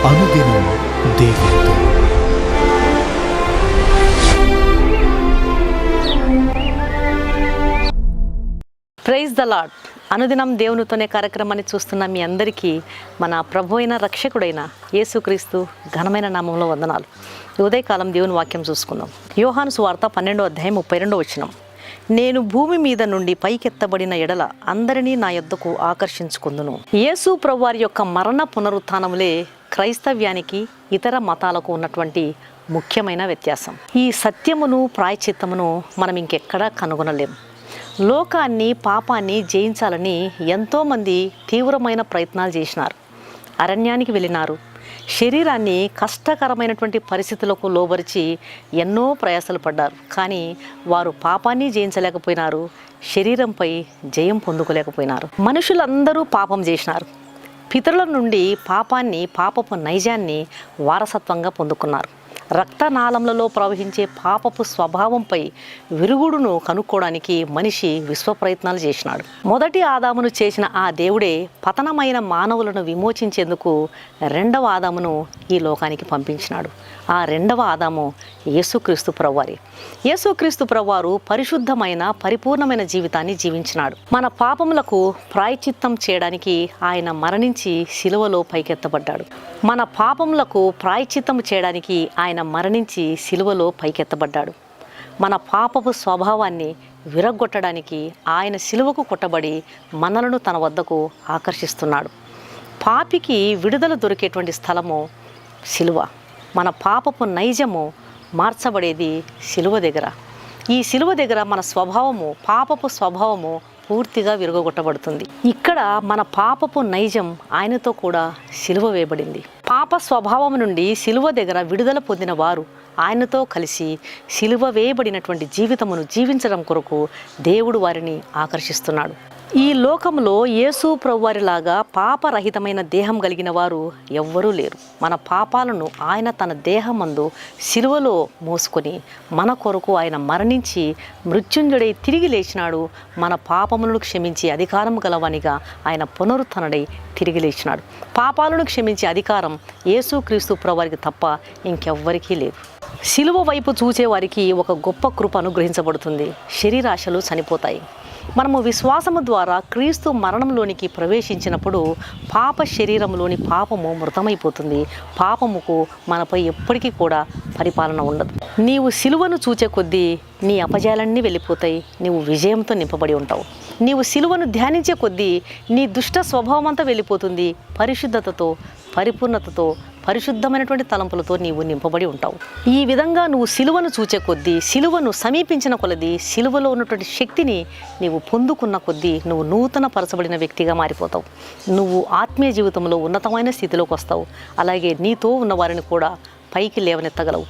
అనుదినం దేవునితో. Praise the Lord. అనుదినం దేవునితోనే కార్యక్రమాన్ని చూస్తున్న మీ అందరికీ మన ప్రభు అయిన రక్షకుడైన యేసుక్రీస్తు ఘనమైన నామంలో వందనాలు. ఈ ఉదయకాలం దేవుని వాక్యం చూసుకుందాం. యోహాను సువార్త 12వ అధ్యాయం 32వ వచనం. నేను భూమి మీద నుండి పైకెత్తబడిన ఎడల అందరినీ నా యొద్దకు ఆకర్షించుకుందును. యేసు ప్రభువారి యొక్క మరణ పునరుత్థానములే క్రైస్తవ్యానికి ఇతర మతాలకు ఉన్నటువంటి ముఖ్యమైన వ్యత్యాసం. ఈ సత్యమును ప్రాయశ్చిత్తమును మనం ఇంకెక్కడా కనుగొనలేం. లోకాన్ని పాపాన్ని జయించాలని ఎంతోమంది తీవ్రమైన ప్రయత్నాలు చేసినారు. అరణ్యానికి వెళ్ళినారు. శరీరాన్ని కష్టకరమైనటువంటి పరిస్థితులకు లోబరిచి ఎన్నో ప్రయాసలు పడ్డారు. కానీ వారు పాపాన్ని జయించలేకపోయినారు, శరీరంపై జయం పొందుకోలేకపోయినారు. మనుషులందరూ పాపం చేసినారు. పితరుల నుండి పాపపు నైజాన్ని వారసత్వంగా పొందుకున్నారు. రక్తనాళములలో ప్రవహించే పాపపు స్వభావంపై విరుగుడును కనుక్కోవడానికి మనిషి విశ్వ ప్రయత్నాలు చేసినాడు. మొదటి ఆదామును చేసిన ఆ దేవుడే పతనమైన మానవులను విమోచించేందుకు రెండవ ఆదామును ఈ లోకానికి పంపించినాడు. ఆ రెండవ ఆదాము యేసుక్రీస్తు ప్రభువారి. యేసుక్రీస్తు ప్రభువారు పరిశుద్ధమైన పరిపూర్ణమైన జీవితాన్ని జీవించినాడు. మన పాపములకు ప్రాయశ్చిత్తం చేయడానికి ఆయన మరణించి సిలువలో పైకెత్తబడ్డాడు. మన పాపములకు ప్రాయశ్చిత్తం చేయడానికి ఆయన మరణించి సిలువలో పైకెత్తబడ్డాడు. మన పాపపు స్వభావాన్ని విరగొట్టడానికి ఆయన సిలువకు కొట్టబడి మనలను తన వద్దకు ఆకర్షిస్తున్నాడు. పాపికి విడుదల దొరికేటువంటి స్థలము సిలువ. మన పాపపు నైజము మార్చబడేది సిలువ దగ్గర. ఈ సిలువ దగ్గర మన పాపపు స్వభావము పూర్తిగా విరగొట్టబడుతుంది. ఇక్కడ మన పాపపు నైజం ఆయనతో కూడా సిలువ వేయబడింది. పాప స్వభావం నుండి సిలువ దగ్గర విడుదల పొందిన వారు ఆయనతో కలిసి సిలువ వేయబడినటువంటి జీవితమును జీవించడం కొరకు దేవుడు వారిని ఆకర్షిస్తున్నాడు. ఈ లోకంలో యేసు ప్రభువారిలాగా పాపరహితమైన దేహం కలిగిన వారు ఎవ్వరూ లేరు. మన పాపాలను ఆయన తన దేహమందు సిలువలో మోసుకొని మన కొరకు ఆయన మరణించి మృత్యుంజుడై తిరిగి లేచినాడు. మన పాపములను క్షమించి అధికారం గలవానిగా ఆయన పునరుత్థనుడై తిరిగి లేచినాడు. పాపాలను క్షమించే అధికారం యేసుక్రీస్తు ప్రభువారికి తప్ప ఇంకెవ్వరికీ లేదు. సిలువ వైపు చూసే వారికి ఒక గొప్ప కృప అనుగ్రహించబడుతుంది. శరీరాశలు చనిపోతాయి. మనము విశ్వాసము ద్వారా క్రీస్తు మరణంలోనికి ప్రవేశించినప్పుడు పాప శరీరంలోని పాపము మృతమైపోతుంది. పాపముకు మనపై ఎప్పటికీ కూడా పరిపాలన ఉండదు. నీవు సిలువను చూచే కొద్దీ నీ అపజయాలన్నీ వెళ్ళిపోతాయి. నీవు విజయంతో నింపబడి ఉంటావు. నీవు సిలువను ధ్యానించే కొద్దీ నీ దుష్ట స్వభావం అంతా వెళ్ళిపోతుంది. పరిశుద్ధతతో, పరిపూర్ణతతో, పరిశుద్ధమైనటువంటి తలంపులతో నీవు నింపబడి ఉంటావు. ఈ విధంగా నువ్వు సిలువను చూచే కొద్దీ, సిలువను సమీపించిన కొలది, సిలువలో ఉన్నటువంటి శక్తిని నీవు పొందుకున్న కొద్దీ నువ్వు నూతన పరచబడిన వ్యక్తిగా మారిపోతావు. నువ్వు ఆత్మీయ జీవితంలో ఉన్నతమైన స్థితిలోకి వస్తావు. అలాగే నీతో ఉన్న వారిని కూడా పైకి లేవనెత్తగలవు.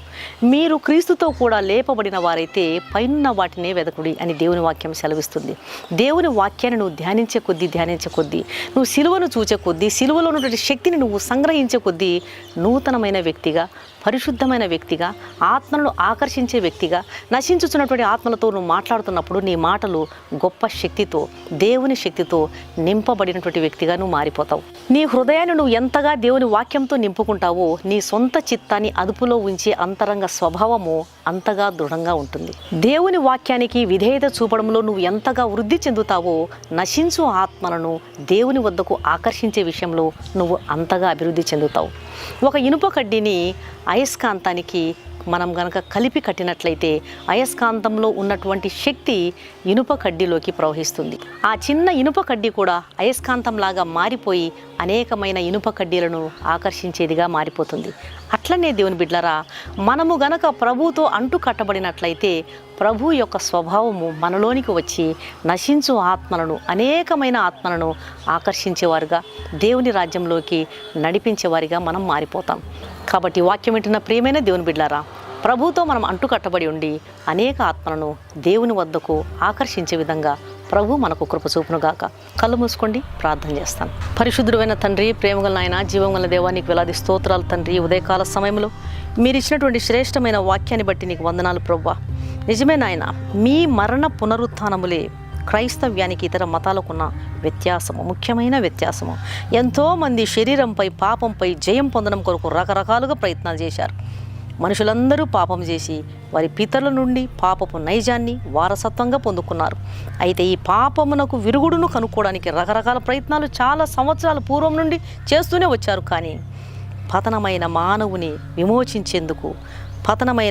మీరు క్రీస్తుతో కూడా లేపబడిన వారైతే పైనున్న వాటినే వెదకుడి అని దేవుని వాక్యం సెలవిస్తుంది. దేవుని వాక్యాన్ని నువ్వు ధ్యానించే కొద్దీ, నువ్వు సిలువను చూచే కొద్దీ, సిలువలో ఉన్నటువంటి శక్తిని నువ్వు సంగ్రహించే కొద్దీ నూతనమైన వ్యక్తిగా, పరిశుద్ధమైన వ్యక్తిగా, ఆత్మలను ఆకర్షించే వ్యక్తిగా, నశించుతున్నటువంటి ఆత్మలతో నువ్వు మాట్లాడుతున్నప్పుడు నీ మాటలు గొప్ప శక్తితో, దేవుని శక్తితో నింపబడినటువంటి వ్యక్తిగా నువ్వు మారిపోతావు. నీ హృదయాన్ని నువ్వు ఎంతగా దేవుని వాక్యంతో నింపుకుంటావో నీ సొంత చిత్తాన్ని అదుపులో ఉంచే అంతరంగ స్వభావము అంతగా దృఢంగా ఉంటుంది. దేవుని వాక్యానికి విధేయత చూపడంలో నువ్వు ఎంతగా వృద్ధి చెందుతావో నశించు ఆత్మలను దేవుని వద్దకు ఆకర్షించే విషయంలో నువ్వు అంతగా అభివృద్ధి చెందుతావు. ఒక ఇనుప కడ్డీని అయస్కాంతానికి మనం గనక కలిపి కట్టినట్లయితే అయస్కాంతంలో ఉన్నటువంటి శక్తి ఇనుప కడ్డీలోకి ప్రవహిస్తుంది. ఆ చిన్న ఇనుప కడ్డీ కూడా అయస్కాంతంలాగా మారిపోయి అనేకమైన ఇనుప కడ్డీలను ఆకర్షించేదిగా మారిపోతుంది. అట్లనే దేవుని బిడ్డలారా, మనము గనక ప్రభువుతో అంటు కట్టబడినట్లయితే ప్రభు యొక్క స్వభావము మనలోనికి వచ్చి నశించు ఆత్మలను, అనేకమైన ఆత్మలను ఆకర్షించేవారుగా, దేవుని రాజ్యంలోకి నడిపించేవారిగా మనం మారిపోతాం. కాబట్టి వాక్యం వింటున్న ప్రియమైన దేవుని బిడ్డలారా, ప్రభువుతో మనం అంటు కట్టబడి ఉండి అనేక ఆత్మలను దేవుని వద్దకు ఆకర్షించే విధంగా ప్రభు మనకు కృప చూపునుగాక. కళ్ళు మూసుకోండి, ప్రార్థన చేస్తాను. పరిశుద్ధుడైన తండ్రి, ప్రేమగల నాయన, జీవం గల దేవా, నీకు వేలాది స్తోత్రాలు తండ్రి. ఉదయకాల సమయంలో మీరు ఇచ్చినటువంటి శ్రేష్టమైన వాక్యాన్ని బట్టి నీకు వందనాలు ప్రభువా. నిజమే నాయన, మీ మరణ పునరుత్థానములే క్రైస్తవ్యానికి ఇతర మతాలకున్న వ్యత్యాసము, ముఖ్యమైన వ్యత్యాసము. ఎంతోమంది శరీరంపై పాపంపై జయం పొందడం కొరకు రకరకాలుగా ప్రయత్నాలు చేశారు. మనుషులందరూ పాపం చేసి వారి పితరుల నుండి పాపపు నైజాన్ని వారసత్వంగా పొందుకున్నారు. అయితే ఈ పాపమునకు విరుగుడును కనుక్కోవడానికి రకరకాల ప్రయత్నాలు చాలా సంవత్సరాల పూర్వం నుండి చేస్తూనే వచ్చారు. కానీ పతనమైన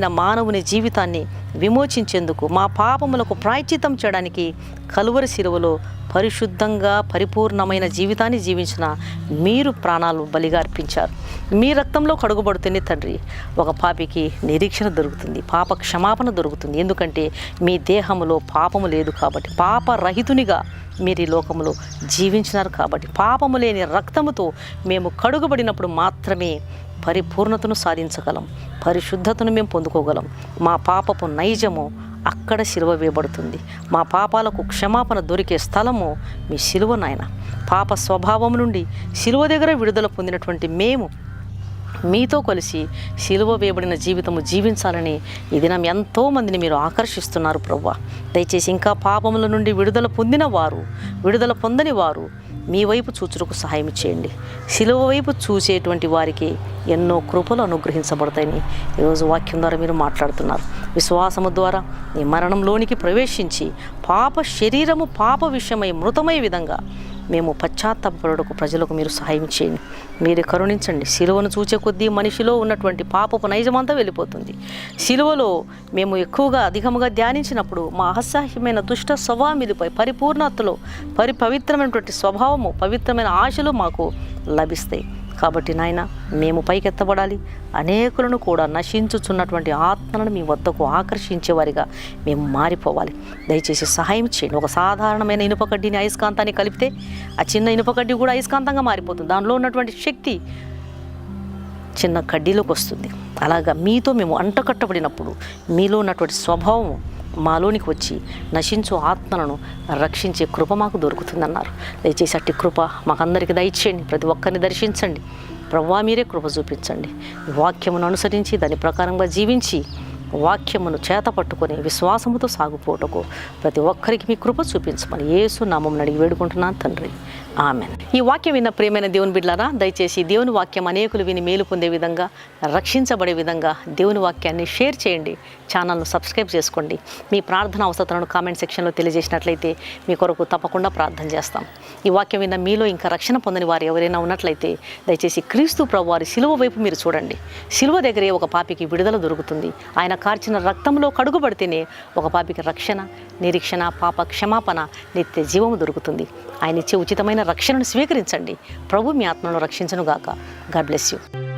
మానవుని జీవితాన్ని విమోచించేందుకు, మా పాపములకు ప్రాయశ్చిత్తం చేయడానికి కలువరి శిలువలో పరిశుద్ధంగా పరిపూర్ణమైన జీవితాన్ని జీవించిన మీరు ప్రాణాలు బలిగా అర్పించారు. మీ రక్తంలో కడుగుబడుతుంది తండ్రి. ఒక పాపికి నిరీక్షణ దొరుకుతుంది, పాప క్షమాపణ దొరుకుతుంది. ఎందుకంటే మీ దేహములో పాపము లేదు కాబట్టి, పాపరహితునిగా మీరు ఈ లోకములో జీవించినారు కాబట్టి, పాపము లేని రక్తముతో మేము కడుగుబడినప్పుడు మాత్రమే పరిపూర్ణతను సాధించగలం, పరిశుద్ధతను మేము పొందుకోగలం. మా పాపపు నైజము అక్కడ సిలువ వేయబడుతుంది. మా పాపాలకు క్షమాపణ దొరికే స్థలము మీ సిలువ నాయన. పాప స్వభావం నుండి సిలువ దగ్గర విడుదల పొందినటువంటి మేము మీతో కలిసి సిలువ వేయబడిన జీవితము జీవించాలని ఈ దినం ఎంతోమందిని మీరు ఆకర్షిస్తున్నారు ప్రభువా. దయచేసి ఇంకా పాపముల నుండి విడుదల పొందిన వారు, విడుదల పొందని వారు మీ వైపు చూచుటకు సహాయం చేయండి. సిలువ వైపు చూసేటువంటి వారికి ఎన్నో కృపలు అనుగ్రహించబడతాయని ఈరోజు వాక్యం ద్వారా మీరు మాట్లాడుతున్నారు. విశ్వాసము ద్వారా ఈ మరణంలోనికి ప్రవేశించి పాప శరీరము పాప విషయమై మృతమయ్యే విధంగా మేము పశ్చాత్తాపడుటకు ప్రజలకు మీరు సహాయం చేయండి. మీరు కరుణించండి. సిలువను చూచే కొద్దీ మనిషిలో ఉన్నటువంటి పాపపు నైజమంతా వెళ్ళిపోతుంది. సిలువలో మేము ఎక్కువగా అధికంగా ధ్యానించినప్పుడు మా అసహ్యమైన దుష్ట స్వభావమిదిపై పరిపూర్ణతలో పవిత్రమైనటువంటి స్వభావము, పవిత్రమైన ఆశలు మాకు లభిస్తాయి. కాబట్టి నాయన, మేము పైకెత్తబడాలి. అనేకులను కూడా నశించుచున్నటువంటి ఆత్మలను మీ వద్దకు ఆకర్షించేవారిగా మేము మారిపోవాలి. దయచేసి సహాయం చేయండి. ఒక సాధారణమైన ఇనుప కడ్డీని అయస్కాంతాన్ని కలిపితే ఆ చిన్న ఇనుప కడ్డీ కూడా అయస్కాంతంగా మారిపోతుంది. దానిలో ఉన్నటువంటి శక్తి చిన్న కడ్డీలోకి వస్తుంది. అలాగా మీతో మేము అంటకట్టబడినప్పుడు మీలో ఉన్నటువంటి స్వభావం మాలోనికి వచ్చి నశించు ఆత్మలను రక్షించే కృప మాకు దొరుకుతుందన్నారు. దయచేసి అట్టి కృప మాకందరికీ దయచేయండి. ప్రతి ఒక్కరిని దర్శించండి ప్రభువా. మీరే కృప చూపించండి. వాక్యమును అనుసరించి దాని ప్రకారంగా జీవించి వాక్యమును చేత పట్టుకొని విశ్వాసముతో సాగుపోటకు ప్రతి ఒక్కరికి మీ కృప చూపించమని యేసు నామమున అడిగి వేడుకుంటున్నాను తండ్రి. ఆమెన్. ఈ వాక్యం విన్న ప్రియమైన దేవుని బిడ్డలారా, దయచేసి దేవుని వాక్యం అనేకులు విని మేలు పొందే విధంగా, రక్షించబడే విధంగా దేవుని వాక్యాన్ని షేర్ చేయండి. ఛానల్ను సబ్స్క్రైబ్ చేసుకోండి. మీ ప్రార్థన అవసరాలను కామెంట్ సెక్షన్లో తెలియజేసినట్లయితే మీ కొరకు తప్పకుండా ప్రార్థన చేస్తాం. ఈ వాక్యం విన్న మీలో ఇంకా రక్షణ పొందని వారు ఎవరైనా ఉన్నట్లయితే దయచేసి క్రీస్తు ప్రభు వారి సిలువ వైపు మీరు చూడండి. సిలువ దగ్గరే ఒక పాపికి విడుదల దొరుకుతుంది. ఆయన కార్చిన రక్తంలో కడుగుబడితేనే ఒక పాపికి రక్షణ, నిరీక్షణ, పాప క్షమాపణ, నిత్య జీవము దొరుకుతుంది. ఆయన ఇచ్చే ఉచితమైన రక్షణను స్వీకరించండి. ప్రభు మీ ఆత్మను రక్షించును గాక. God bless you.